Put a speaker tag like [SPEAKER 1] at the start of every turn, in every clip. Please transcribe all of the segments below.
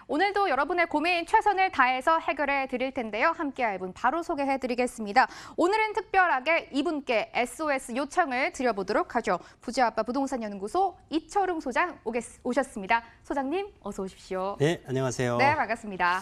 [SPEAKER 1] 오늘도 여러분의 고민 최선을 다해서 해결해 드릴 텐데요. 함께할 분 바로 소개해 드리겠습니다. 오늘은 특별하게 이분께 SOS 요청을 드려보도록 하죠. 부지아빠 부동산연구소 이철웅 소장 오셨습니다. 소장님 어서 오십시오.
[SPEAKER 2] 네, 안녕하세요.
[SPEAKER 1] 네, 반갑습니다.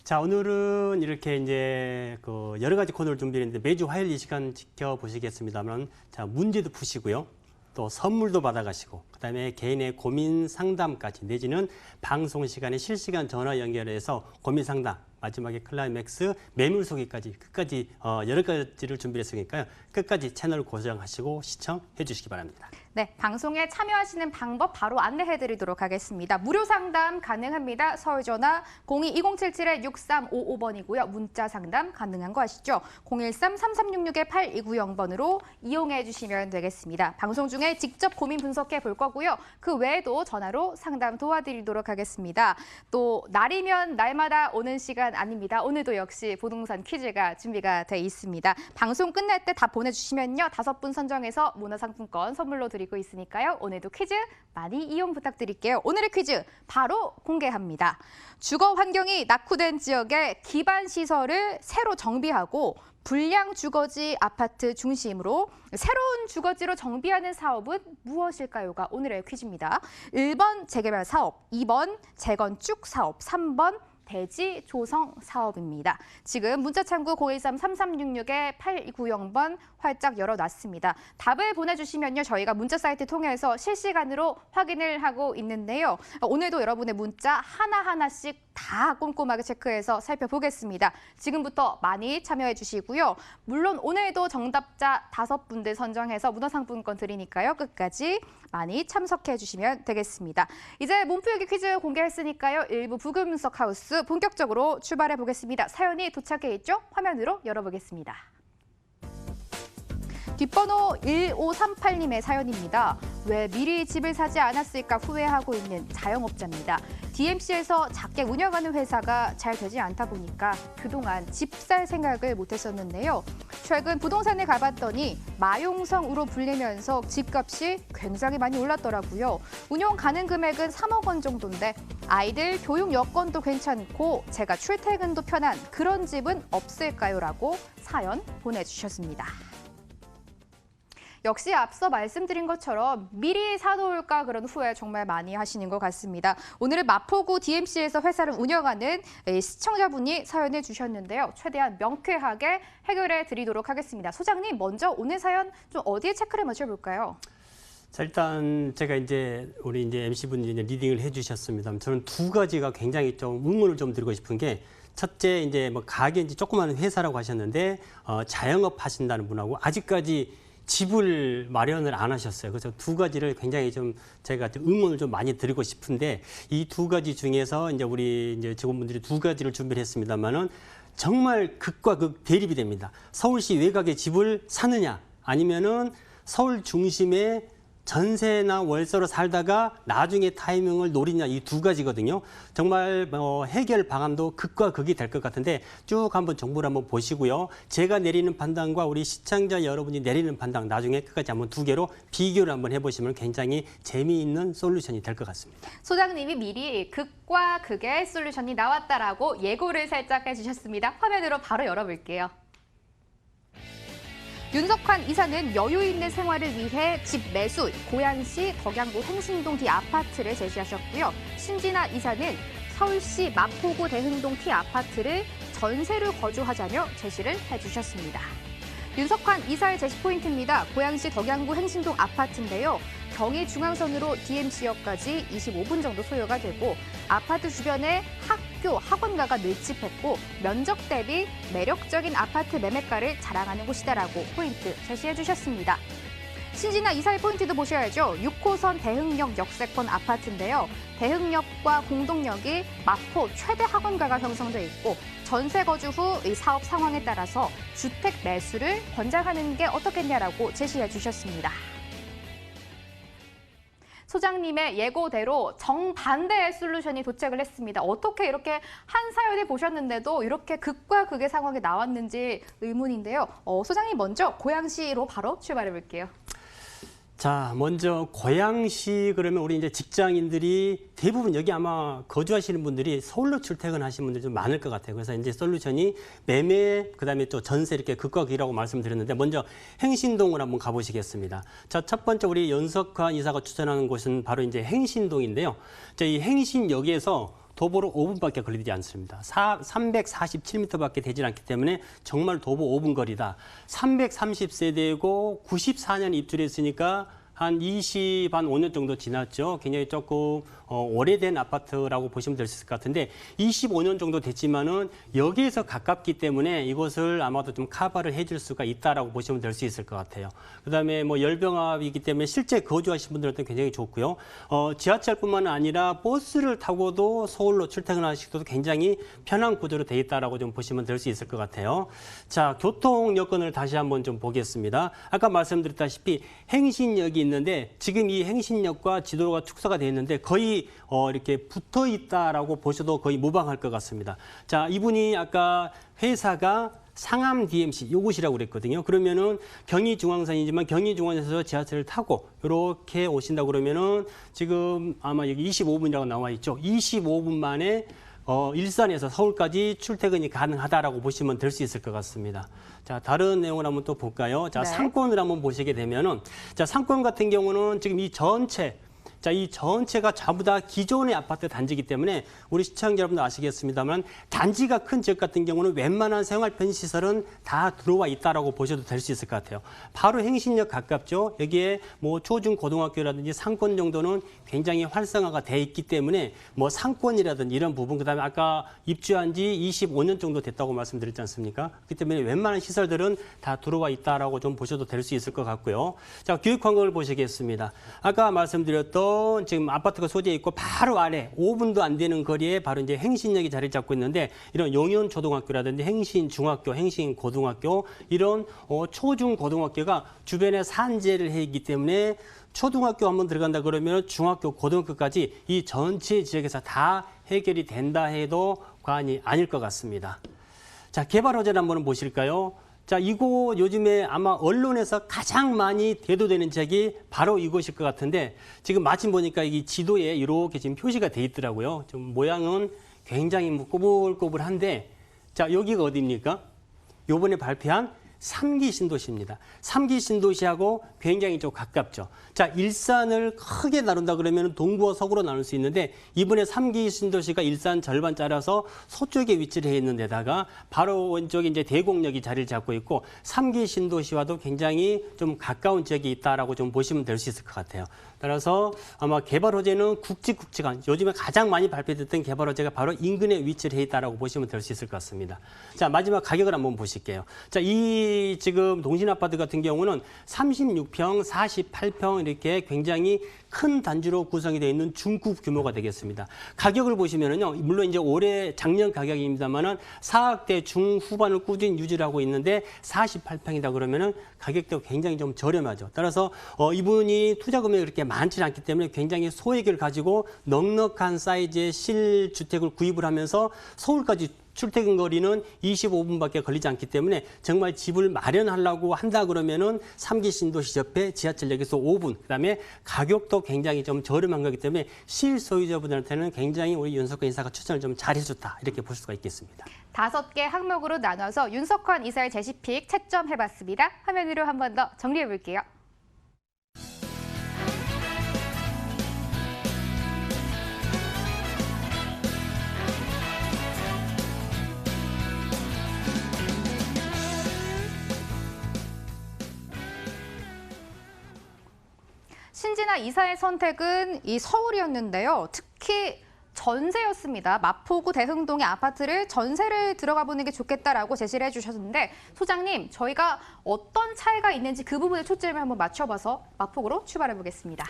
[SPEAKER 2] 자, 오늘은 이렇게 이제 여러 가지 코너를 준비했는데 매주 화요일 이 시간 지켜보시겠습니다만, 자, 문제도 푸시고요. 또 선물도 받아가시고, 그다음에 개인의 고민 상담까지 내지는 방송 시간에 실시간 전화 연결해서 고민 상담, 마지막에 클라이맥스, 매물 소개까지 끝까지 여러 가지를 준비했으니까요. 끝까지 채널 고정하시고 시청해 주시기 바랍니다.
[SPEAKER 1] 네, 방송에 참여하시는 방법 바로 안내해드리도록 하겠습니다. 무료 상담 가능합니다. 서울 전화 02-2077-6355번이고요. 문자 상담 가능한 거 아시죠? 013-3366-8290번으로 이용해 주시면 되겠습니다. 방송 중에 직접 고민 분석해 볼 거고요. 그 외에도 전화로 상담 도와드리도록 하겠습니다. 또 날이면 날마다 오는 시간 아닙니다. 오늘도 역시 부동산 퀴즈가 준비가 돼 있습니다. 방송 끝날 때 다 보내주시면요. 5분 선정해서 문화상품권 선물로 드리고 있으니까요. 오늘도 퀴즈 많이 이용 부탁드릴게요. 오늘의 퀴즈 바로 공개합니다. 주거 환경이 낙후된 지역의 기반 시설을 새로 정비하고 불량 주거지 아파트 중심으로 새로운 주거지로 정비하는 사업은 무엇일까요가 오늘의 퀴즈입니다. 1번 재개발 사업, 2번 재건축 사업, 3번 대지 조성 사업입니다. 지금 문자창구 013-3366-8290번 활짝 열어놨습니다. 답을 보내주시면요. 저희가 문자 사이트 통해서 실시간으로 확인을 하고 있는데요. 오늘도 여러분의 문자 하나하나씩 다 꼼꼼하게 체크해서 살펴보겠습니다. 지금부터 많이 참여해 주시고요. 물론 오늘도 정답자 5분들 선정해서 문화상품권 드리니까요. 끝까지 많이 참석해 주시면 되겠습니다. 이제 몸풀기 퀴즈 공개했으니까요. 일부 부금석 하우스 본격적으로 출발해 보겠습니다. 사연이 도착해 있죠? 화면으로 열어보겠습니다. 뒷번호 1538님의 사연입니다. 왜 미리 집을 사지 않았을까 후회하고 있는 자영업자입니다. DMC에서 작게 운영하는 회사가 잘 되지 않다 보니까 그동안 집 살 생각을 못했었는데요. 최근 부동산에 가봤더니 마용성으로 불리면서 집값이 굉장히 많이 올랐더라고요. 운영 가능 금액은 3억 원 정도인데 아이들 교육 여건도 괜찮고 제가 출퇴근도 편한 그런 집은 없을까요? 라고 사연 보내주셨습니다. 역시 앞서 말씀드린 것처럼 미리 사놓을까 그런 후회 정말 많이 하시는 것 같습니다. 오늘은 마포구 DMC에서 회사를 운영하는 시청자분이 사연을 주셨는데요. 최대한 명쾌하게 해결해 드리도록 하겠습니다. 소장님, 먼저 오늘 사연 좀 어디에 체크를 맞춰볼까요?
[SPEAKER 2] 자, 일단 제가 우리 MC분이 리딩을 해주셨습니다. 저는 두 가지가 굉장히 좀 의문을 좀 드리고 싶은 게, 첫째 뭐 가게인지 조그마한 회사라고 하셨는데 자영업 하신다는 분하고 아직까지 집을 마련을 안 하셨어요. 그래서 두 가지를 굉장히 제가 의문을 좀 많이 드리고 싶은데, 이 두 가지 중에서 우리 직원분들이 두 가지를 준비를 했습니다만은 정말 극과 극 대립이 됩니다. 서울시 외곽에 집을 사느냐, 아니면은 서울 중심에 전세나 월세로 살다가 나중에 타이밍을 노리냐, 이 두 가지거든요. 정말 해결 방안도 극과 극이 될 것 같은데 쭉 한번 정보를 한번 보시고요. 제가 내리는 판단과 우리 시청자 여러분이 내리는 판단 나중에 끝까지 한번 두 개로 비교를 한번 해보시면 굉장히 재미있는 솔루션이 될 것 같습니다.
[SPEAKER 1] 소장님이 미리 극과 극의 솔루션이 나왔다라고 예고를 살짝 해주셨습니다. 화면으로 바로 열어볼게요. 윤석환 이사는 여유 있는 생활을 위해 집 매수, 고양시 덕양구 행신동 D 아파트를 제시하셨고요. 신진아 이사는 서울시 마포구 대흥동 T 아파트를 전세로 거주하자며 제시를 해주셨습니다. 윤석환 이사의 제시 포인트입니다. 고양시 덕양구 행신동 아파트인데요. 경의중앙선으로 DMC역까지 25분 정도 소요가 되고 아파트 주변에 학교, 학원가가 밀집했고 면적 대비 매력적인 아파트 매매가를 자랑하는 곳이다라고 포인트 제시해 주셨습니다. 신진아 이사의 포인트도 보셔야죠. 6호선 대흥역 역세권 아파트인데요. 대흥역과 공동역이 마포 최대 학원가가 형성돼 있고 전세 거주 후 이 사업 상황에 따라서 주택 매수를 권장하는 게 어떻겠냐라고 제시해 주셨습니다. 소장님의 예고대로 정반대의 솔루션이 도착을 했습니다. 어떻게 이렇게 한 사연을 보셨는데도 이렇게 극과 극의 상황이 나왔는지 의문인데요. 소장님 먼저 고양시로 바로 출발해 볼게요.
[SPEAKER 2] 자, 먼저 고양시 그러면 우리 이제 직장인들이 대부분 여기 아마 거주하시는 분들이 서울로 출퇴근하시는 분들이 좀 많을 것 같아요. 그래서 이제 솔루션이 매매, 그다음에 또 전세 이렇게 극과 극이라고 말씀드렸는데 먼저 행신동을 한번 가보시겠습니다. 자, 첫 번째 우리 연석환 이사가 추천하는 곳은 바로 이제 행신동인데요. 자, 이 행신역에서 도보로 5분밖에 걸리지 않습니다. 347m밖에 되지 않기 때문에 정말 도보 5분 거리다. 330세대고 94년 입주했으니까 한 5년 정도 지났죠. 굉장히 조금 오래된 아파트라고 보시면 될 수 있을 것 같은데 25년 정도 됐지만은 여기에서 가깝기 때문에 이것을 아마도 좀 커버를 해줄 수가 있다라고 보시면 될 수 있을 것 같아요. 그다음에 뭐 열병합이기 때문에 실제 거주하신 분들한테 굉장히 좋고요. 지하철뿐만 아니라 버스를 타고도 서울로 출퇴근하시기도 굉장히 편한 구조로 돼 있다라고 좀 보시면 될 수 있을 것 같아요. 자, 교통 여건을 다시 한번 좀 보겠습니다. 아까 말씀드렸다시피 행신역이 있는데 지금 이 행신역과 지도로가 축소가 되어 있는데 거의 이렇게 붙어 있다라고 보셔도 거의 무방할 것 같습니다. 자, 이분이 아까 회사가 상암 DMC 요곳이라고 그랬거든요. 그러면은 경의중앙선이지만 경의중앙선에서 지하철을 타고 이렇게 오신다 그러면은 지금 아마 여기 25분이라고 나와 있죠. 25분 만에 일산에서 서울까지 출퇴근이 가능하다라고 보시면 될 수 있을 것 같습니다. 자, 다른 내용을 한번 또 볼까요? 자,
[SPEAKER 1] 네.
[SPEAKER 2] 상권을 한번 보시게 되면은, 자, 상권 같은 경우는 지금 이 전체가 전부 다 기존의 아파트 단지이기 때문에 우리 시청자 여러분들 아시겠습니다만 단지가 큰 지역 같은 경우는 웬만한 생활 편의시설은 다 들어와 있다라고 보셔도 될 수 있을 것 같아요. 바로 행신역 가깝죠. 여기에 뭐 초중 고등학교라든지 상권 정도는 굉장히 활성화가 돼 있기 때문에 뭐 상권이라든지 이런 부분, 그다음에 아까 입주한 지 25년 정도 됐다고 말씀드렸지 않습니까? 그렇기 때문에 웬만한 시설들은 다 들어와 있다라고 좀 보셔도 될 수 있을 것 같고요. 자, 교육 환경을 보시겠습니다. 아까 말씀드렸던 지금 아파트가 소재해 있고 바로 아래 5분도 안 되는 거리에 바로 이제 행신역이 자리 잡고 있는데 이런 용현초등학교라든지 행신중학교, 행신고등학교 이런 초중고등학교가 주변에 산재를 해 있기 때문에 초등학교 한번 들어간다 그러면 중학교, 고등학교까지 이 전체 지역에서 다 해결이 된다 해도 과언이 아닐 것 같습니다. 자, 개발 호재를 한번 보실까요? 자, 이곳 요즘에 아마 언론에서 가장 많이 대두되는 지역이 바로 이곳일 것 같은데 지금 마침 보니까 이 지도에 이렇게 지금 표시가 돼 있더라고요. 좀 모양은 굉장히 뭐 꼬불꼬불한데 자, 여기가 어디입니까? 요번에 발표한 3기 신도시입니다. 3기 신도시하고 굉장히 좀 가깝죠. 자, 일산을 크게 나눈다 그러면 동부와 서구로 나눌 수 있는데 이번에 3기 신도시가 일산 절반 짜려서 서쪽에 위치를 해 있는 데다가 바로 왼쪽에 이제 대곡역이 자리를 잡고 있고 3기 신도시와도 굉장히 좀 가까운 지역이 있다라고 좀 보시면 될 수 있을 것 같아요. 따라서 아마 개발 호재는 굵직굵직한 요즘에 가장 많이 발표됐던 개발 호재가 바로 인근에 위치를 해 있다라고 보시면 될 수 있을 것 같습니다. 자, 마지막 가격을 한번 보실게요. 자, 이 지금 동신 아파트 같은 경우는 36평, 48평 이렇게 굉장히 큰 단지로 구성이 되어 있는 중급 규모가 되겠습니다. 가격을 보시면은요, 물론 이제 올해 작년 가격입니다만은 4억대 중후반을 꾸준히 유지를 하고 있는데 48평이다 그러면은 가격도 굉장히 좀 저렴하죠. 따라서 이분이 투자 금액이 그렇게 많지 않기 때문에 굉장히 소액을 가지고 넉넉한 사이즈의 실주택을 구입을 하면서 서울까지 출퇴근 거리는 25분밖에 걸리지 않기 때문에 정말 집을 마련하려고 한다 그러면은 3기 신도시 옆에 지하철역에서 5분, 그다음에 가격도 굉장히 좀 저렴한 거기 때문에 실소유자분들한테는 굉장히 우리 윤석환 이사가 추천을 좀 잘해줬다 이렇게 볼 수가 있겠습니다.
[SPEAKER 1] 5개 항목으로 나눠서 윤석환 이사의 제시픽 채점해봤습니다. 화면으로 한 번 더 정리해볼게요. 신진아 이사의 선택은 이 서울이었는데요. 특히 전세였습니다. 마포구 대흥동의 아파트를 전세를 들어가 보는 게 좋겠다라고 제시를 해주셨는데 소장님, 저희가 어떤 차이가 있는지 그 부분에 초점을 한번 맞춰봐서 마포구로 출발해 보겠습니다.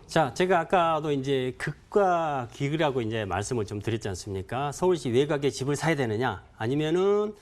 [SPEAKER 2] 자, 제가 아까도 이제 극과 깁과 기라고 이제 말씀을 좀 드렸지 않습니까? 서울시 외곽에 집을 사야 되느냐, 아니면은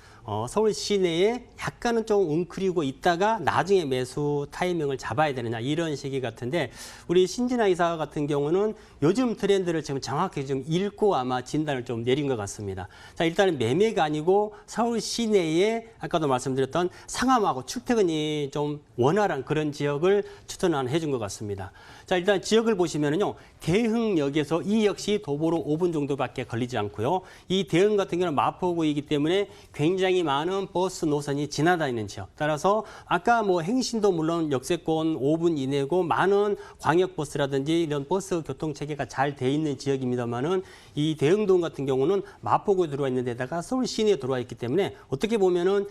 [SPEAKER 2] 서울 시내에 약간은 좀 웅크리고 있다가 나중에 매수 타이밍을 잡아야 되느냐, 이런 시기 같은데, 우리 신진아 이사 같은 경우는 요즘 트렌드를 지금 정확히 좀 읽고 아마 진단을 좀 내린 것 같습니다. 자, 일단은 매매가 아니고 서울 시내에 아까도 말씀드렸던 상암하고 출퇴근이 좀 원활한 그런 지역을 추천을 해준 것 같습니다. 자, 일단 지역을 보시면은요, 대흥역에서 이 역시 도보로 5분 정도밖에 걸리지 않고요. 이 대흥 같은 경우는 마포구이기 때문에 굉장히 많은 버스 노선이 지나다니는 지역. 따라서 아까 뭐 행신도 물론 역세권 5분 이내고 많은 광역버스라든지 이런 버스 교통 체계가 잘 돼 있는 지역입니다만은 이 대흥동 같은 경우는 마포구에 들어와 있는 데다가 서울 시내에 들어와 있기 때문에 어떻게 보면은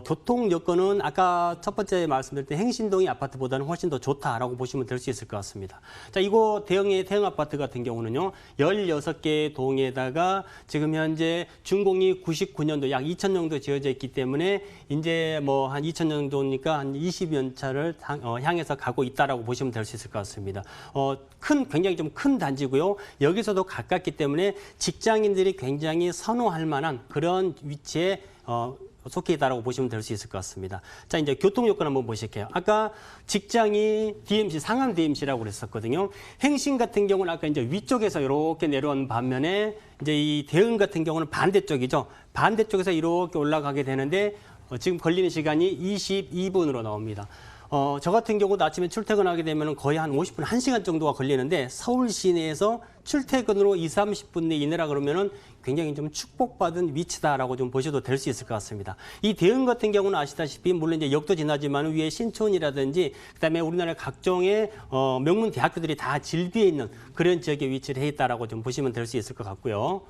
[SPEAKER 2] 교통 여건은 아까 첫 번째 말씀드릴 때 행신동이 아파트보다는 훨씬 더 좋다라고 보시면 될 수 있을 것 같습니다. 자, 이거 대흥의 대흥 아파트 같은 경우는요, 16개 동에다가 지금 현재 준공이 99년도 약 2000년도 지어져 있기 때문에 이제 뭐 한 2000년도니까 한 20년 차를 향해서 가고 있다라고 보시면 될 수 있을 것 같습니다. 굉장히 좀 큰 단지고요. 여기서도 가깝기 때문에 직장인들이 굉장히 선호할 만한 그런 위치에 속해 있다라고 보시면 될 수 있을 것 같습니다. 자, 이제 교통 여건 한번 보실게요. 아까 직장이 DMC, 상암 DMC라고 그랬었거든요. 행신 같은 경우는 아까 이제 위쪽에서 이렇게 내려온 반면에 이제 이 대흥 같은 경우는 반대쪽이죠. 반대쪽에서 이렇게 올라가게 되는데 지금 걸리는 시간이 22분으로 나옵니다. 저 같은 경우도 아침에 출퇴근하게 되면 거의 한 50분, 1시간 정도가 걸리는데 서울 시내에서 출퇴근으로 30분 내 이내라 그러면은 굉장히 좀 축복받은 위치다라고 좀 보셔도 될 수 있을 것 같습니다. 이 대흥 같은 경우는 아시다시피 물론 이제 역도 지나지만 위에 신촌이라든지 그다음에 우리나라 각종의 명문 대학교들이 다 질비해 있는 그런 지역에 위치를 해 있다라고 좀 보시면 될 수 있을 것 같고요.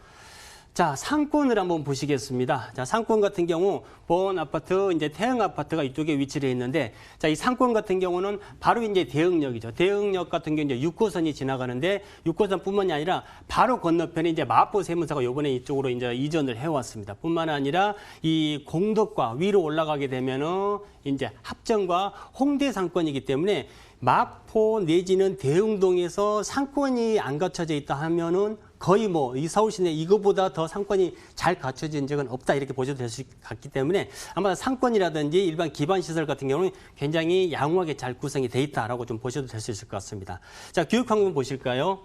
[SPEAKER 2] 자, 상권을 한번 보시겠습니다. 자, 상권 같은 경우 보원 아파트, 이제 태흥 아파트가 이쪽에 위치를 해 있는데, 자, 이 상권 같은 경우는 바로 이제 대흥역이죠. 대흥역 같은 경우 이제 6호선이 지나가는데 6호선뿐만이 아니라 바로 건너편에 이제 마포 세무사가 요번에 이쪽으로 이제 이전을 해왔습니다. 뿐만 아니라 이 공덕과 위로 올라가게 되면은 이제 합정과 홍대 상권이기 때문에 마포 내지는 대흥동에서 상권이 안 갖춰져 있다 하면은 거의 뭐 이 서울 시내 이거보다 더 상권이 잘 갖춰진 적은 없다 이렇게 보셔도 될 수 같기 때문에 아마 상권이라든지 일반 기반 시설 같은 경우는 굉장히 양호하게 잘 구성이 돼 있다라고 좀 보셔도 될 수 있을 것 같습니다. 자, 교육 환경 보실까요?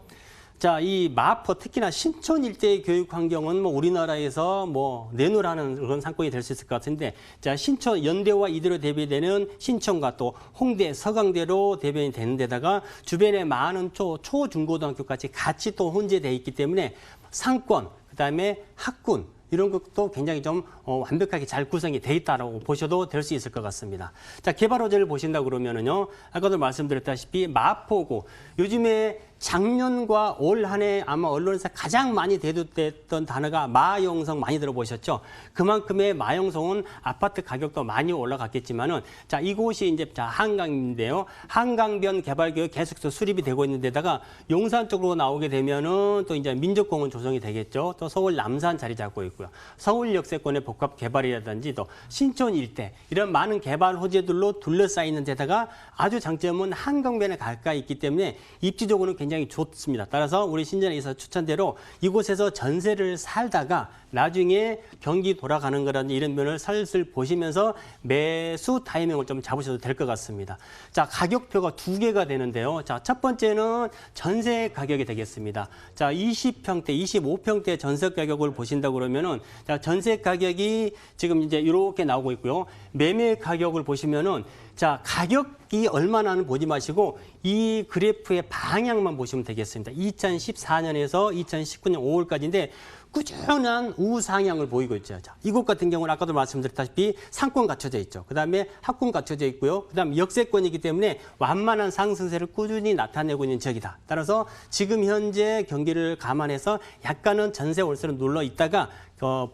[SPEAKER 2] 자, 이 마포 특히나 신촌 일대의 교육 환경은 뭐 우리나라에서 뭐 내놓으라는 그런 상권이 될 수 있을 것 같은데, 자, 신촌 연대와 이대로 대비되는 신촌과 또 홍대 서강대로 대변이 되는 데다가 주변에 많은 초중고등학교까지 같이 또 혼재되어 있기 때문에 상권, 그다음에 학군 이런 것도 굉장히 좀 완벽하게 잘 구성이 돼 있다라고 보셔도 될 수 있을 것 같습니다. 자, 개발 호재를 보신다 그러면은요, 아까도 말씀드렸다시피 마포구 요즘에 작년과 올 한 해 아마 언론에서 가장 많이 대두됐던 단어가 마영성 많이 들어보셨죠? 그만큼의 마영성은 아파트 가격도 많이 올라갔겠지만은, 자, 이곳이 이제 자, 한강인데요. 한강변 개발 계획 계속해서 수립이 되고 있는 데다가 용산 쪽으로 나오게 되면은 또 이제 민족공원 조성이 되겠죠. 또 서울 남산 자리 잡고 있고요. 서울 역세권의 복합 개발이라든지 또 신촌 일대 이런 많은 개발 호재들로 둘러싸이는 데다가 아주 장점은 한강변에 가까이 있기 때문에 입지적으로는 굉장히 좋습니다. 따라서 우리 신진아 이사 추천대로 이곳에서 전세를 살다가 나중에 경기 돌아가는 거라든지 이런 면을 슬슬 보시면서 매수 타이밍을 좀 잡으셔도 될 것 같습니다. 자, 가격표가 두 개가 되는데요. 자, 첫 번째는 전세 가격이 되겠습니다. 자, 20평대, 25평대 전세 가격을 보신다 그러면은, 자, 전세 가격이 지금 이제 이렇게 나오고 있고요. 매매 가격을 보시면은, 자, 가격이 얼마나는 보지 마시고 이 그래프의 방향만 보시면 되겠습니다. 2014년에서 2019년 5월까지인데 꾸준한 우상향을 보이고 있죠. 자, 이곳 같은 경우는 아까도 말씀드렸다시피 상권 갖춰져 있죠. 그다음에 학군 갖춰져 있고요. 그다음에 역세권이기 때문에 완만한 상승세를 꾸준히 나타내고 있는 지역이다. 따라서 지금 현재 경기를 감안해서 약간은 전세 월세로 눌러 있다가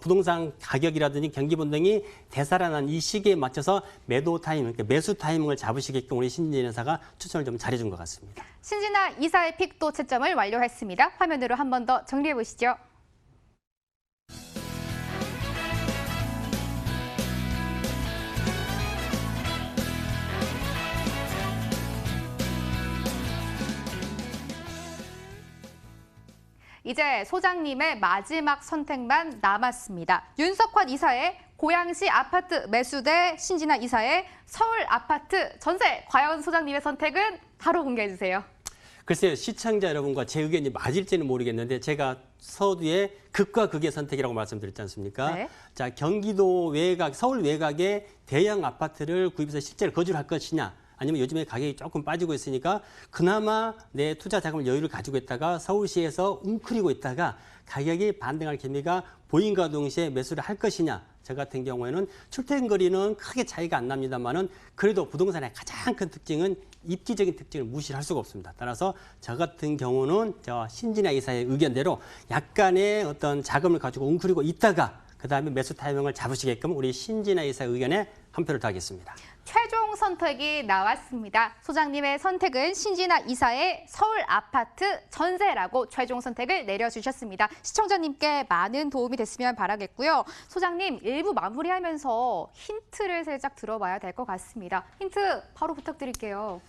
[SPEAKER 2] 부동산 가격이라든지 경기 변동이 되살아난 이 시기에 맞춰서 매도 타이밍, 그러니까 매수 타이밍을 잡으시게끔 우리 신진아 이사가 추천을 좀 잘해준 것 같습니다.
[SPEAKER 1] 신진아 이사의 픽도 채점을 완료했습니다. 화면으로 한 번 더 정리해 보시죠. 이제 소장님의 마지막 선택만 남았습니다. 윤석환 이사의 고양시 아파트 매수 대 신진아 이사의 서울 아파트 전세. 과연 소장님의 선택은 바로 공개해 주세요.
[SPEAKER 2] 글쎄요, 시청자 여러분과 제 의견이 맞을지는 모르겠는데 제가 서두에 극과 극의 선택이라고 말씀드렸지 않습니까?
[SPEAKER 1] 네.
[SPEAKER 2] 자, 경기도 외곽, 서울 외곽에 대형 아파트를 구입해서 실제로 거주를 할 것이냐, 아니면 요즘에 가격이 조금 빠지고 있으니까 그나마 내 투자 자금을 여유를 가지고 있다가 서울시에서 웅크리고 있다가 가격이 반등할 기미가 보임과 동시에 매수를 할 것이냐. 저 같은 경우에는 출퇴근 거리는 크게 차이가 안 납니다만은 그래도 부동산의 가장 큰 특징은 입지적인 특징을 무시할 수가 없습니다. 따라서 저 같은 경우는 저 신진아 이사의 의견대로 약간의 어떤 자금을 가지고 웅크리고 있다가 그다음에 매수 타이밍을 잡으시게끔 우리 신진아 이사의 의견에 한 표를 더하겠습니다.
[SPEAKER 1] 최종 선택이 나왔습니다. 소장님의 선택은 신진아 이사의 서울 아파트 전세라고 최종 선택을 내려주셨습니다. 시청자님께 많은 도움이 됐으면 바라겠고요. 소장님, 일부 마무리하면서 힌트를 살짝 들어봐야 될 것 같습니다. 힌트 바로 부탁드릴게요.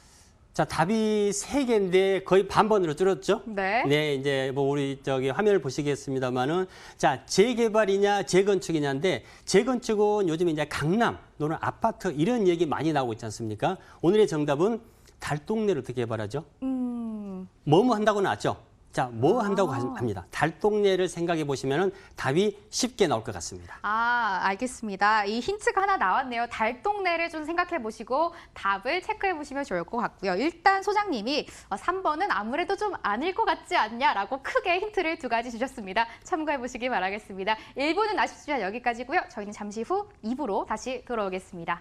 [SPEAKER 2] 자, 답이 3개인데 거의 반번으로 줄었죠?
[SPEAKER 1] 네.
[SPEAKER 2] 네, 이제 뭐 우리 저기 화면을 보시겠습니다만은 자, 재개발이냐 재건축이냐인데 재건축은 요즘 이제 강남 또는 아파트 이런 얘기 많이 나오고 있지 않습니까? 오늘의 정답은 달동네를 어떻게 개발하죠? 뭐뭐 한다고 나왔죠? 자, 뭐 한다고 합니다. 달동네를 생각해 보시면은 답이 쉽게 나올 것 같습니다.
[SPEAKER 1] 아, 알겠습니다. 이 힌트가 하나 나왔네요. 달동네를 좀 생각해 보시고 답을 체크해 보시면 좋을 것 같고요. 일단 소장님이 3번은 아무래도 좀 아닐 것 같지 않냐라고 크게 힌트를 2가지 주셨습니다. 참고해 보시기 바라겠습니다. 1부는 아쉽지만 여기까지고요. 저희는 잠시 후 2부로 다시 돌아오겠습니다.